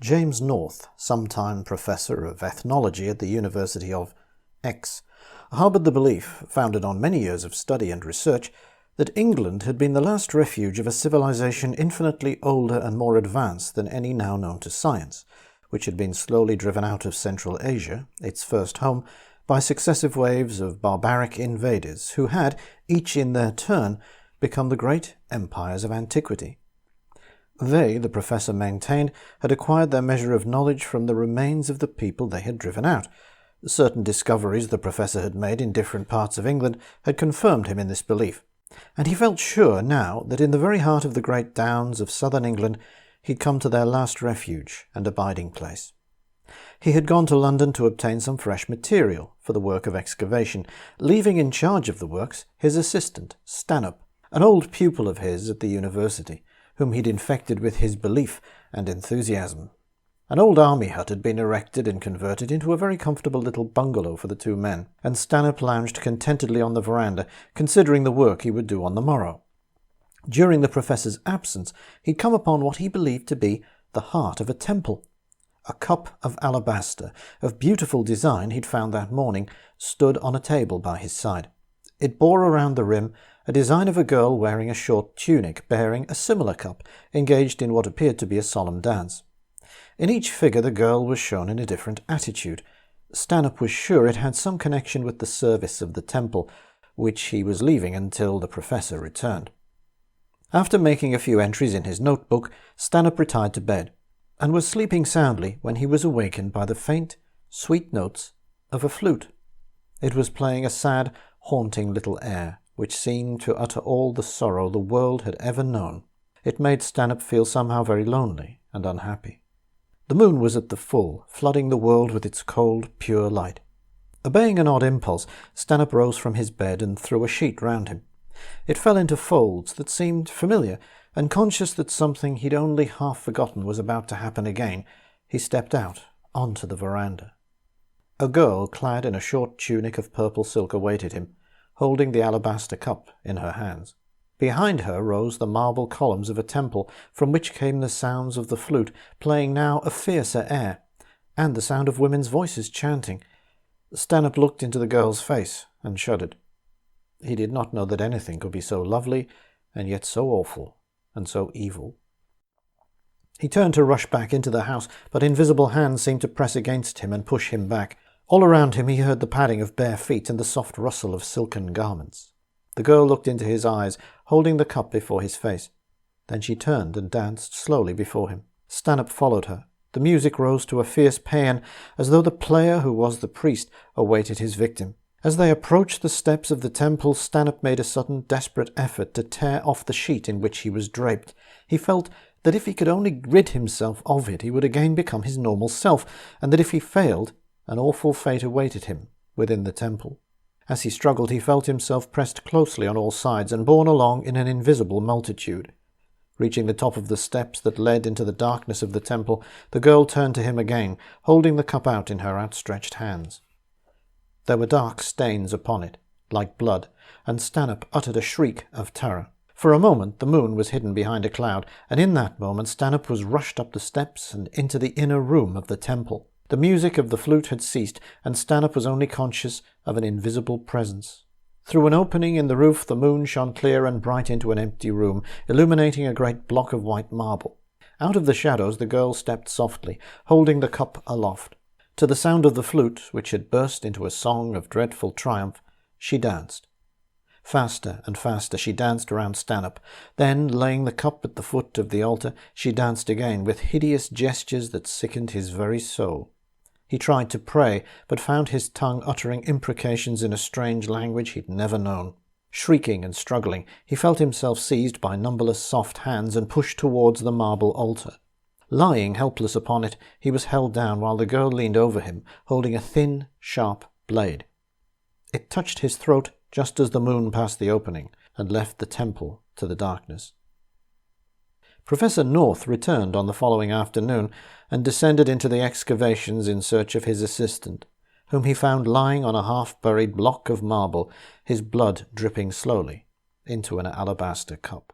James North, sometime professor of ethnology at the University of X, harboured the belief, founded on many years of study and research, that England had been the last refuge of a civilization infinitely older and more advanced than any now known to science, which had been slowly driven out of Central Asia, its first home, by successive waves of barbaric invaders who had, each in their turn, become the great empires of antiquity. They, the professor maintained, had acquired their measure of knowledge from the remains of the people they had driven out. Certain discoveries the professor had made in different parts of England had confirmed him in this belief, and he felt sure now that in the very heart of the great downs of southern England he'd come to their last refuge and abiding place. He had gone to London to obtain some fresh material for the work of excavation, leaving in charge of the works his assistant, Stanhope, an old pupil of his at the university, whom he'd infected with his belief and enthusiasm. An old army hut had been erected and converted into a very comfortable little bungalow for the two men, and Stanhope lounged contentedly on the veranda, considering the work he would do on the morrow. During the professor's absence, he'd come upon what he believed to be the heart of a temple. A cup of alabaster, of beautiful design he'd found that morning, stood on a table by his side. It bore around the rim a design of a girl wearing a short tunic bearing a similar cup, engaged in what appeared to be a solemn dance. In each figure the girl was shown in a different attitude. Stanhope was sure it had some connection with the service of the temple, which he was leaving until the professor returned. After making a few entries in his notebook, Stanhope retired to bed, and was sleeping soundly when he was awakened by the faint, sweet notes of a flute. It was playing a sad, haunting little air, which seemed to utter all the sorrow the world had ever known. It made Stanhope feel somehow very lonely and unhappy. The moon was at the full, flooding the world with its cold, pure light. Obeying an odd impulse, Stanhope rose from his bed and threw a sheet round him. It fell into folds that seemed familiar, and conscious that something he'd only half forgotten was about to happen again, he stepped out onto the veranda. A girl clad in a short tunic of purple silk awaited him, holding the alabaster cup in her hands. Behind her rose the marble columns of a temple, from which came the sounds of the flute, playing now a fiercer air, and the sound of women's voices chanting. Stanhope looked into the girl's face and shuddered. He did not know that anything could be so lovely, and yet so awful, and so evil. He turned to rush back into the house, but invisible hands seemed to press against him and push him back. All around him he heard the padding of bare feet and the soft rustle of silken garments. The girl looked into his eyes, holding the cup before his face. Then she turned and danced slowly before him. Stanhope followed her. The music rose to a fierce paean, as though the player, who was the priest, awaited his victim. As they approached the steps of the temple, Stanhope made a sudden, desperate effort to tear off the sheet in which he was draped. He felt that if he could only rid himself of it, he would again become his normal self, and that if he failed, an awful fate awaited him within the temple. As he struggled, he felt himself pressed closely on all sides and borne along in an invisible multitude. Reaching the top of the steps that led into the darkness of the temple, the girl turned to him again, holding the cup out in her outstretched hands. There were dark stains upon it, like blood, and Stanhope uttered a shriek of terror. For a moment the moon was hidden behind a cloud, and in that moment Stanhope was rushed up the steps and into the inner room of the temple. The music of the flute had ceased, and Stanhope was only conscious of an invisible presence. Through an opening in the roof the moon shone clear and bright into an empty room, illuminating a great block of white marble. Out of the shadows the girl stepped softly, holding the cup aloft. To the sound of the flute, which had burst into a song of dreadful triumph, she danced. Faster and faster she danced around Stanhope. Then, laying the cup at the foot of the altar, she danced again, with hideous gestures that sickened his very soul. He tried to pray, but found his tongue uttering imprecations in a strange language he'd never known. Shrieking and struggling, he felt himself seized by numberless soft hands and pushed towards the marble altar. Lying helpless upon it, he was held down while the girl leaned over him, holding a thin, sharp blade. It touched his throat just as the moon passed the opening and left the temple to the darkness. Professor North returned on the following afternoon and descended into the excavations in search of his assistant, whom he found lying on a half-buried block of marble, his blood dripping slowly into an alabaster cup.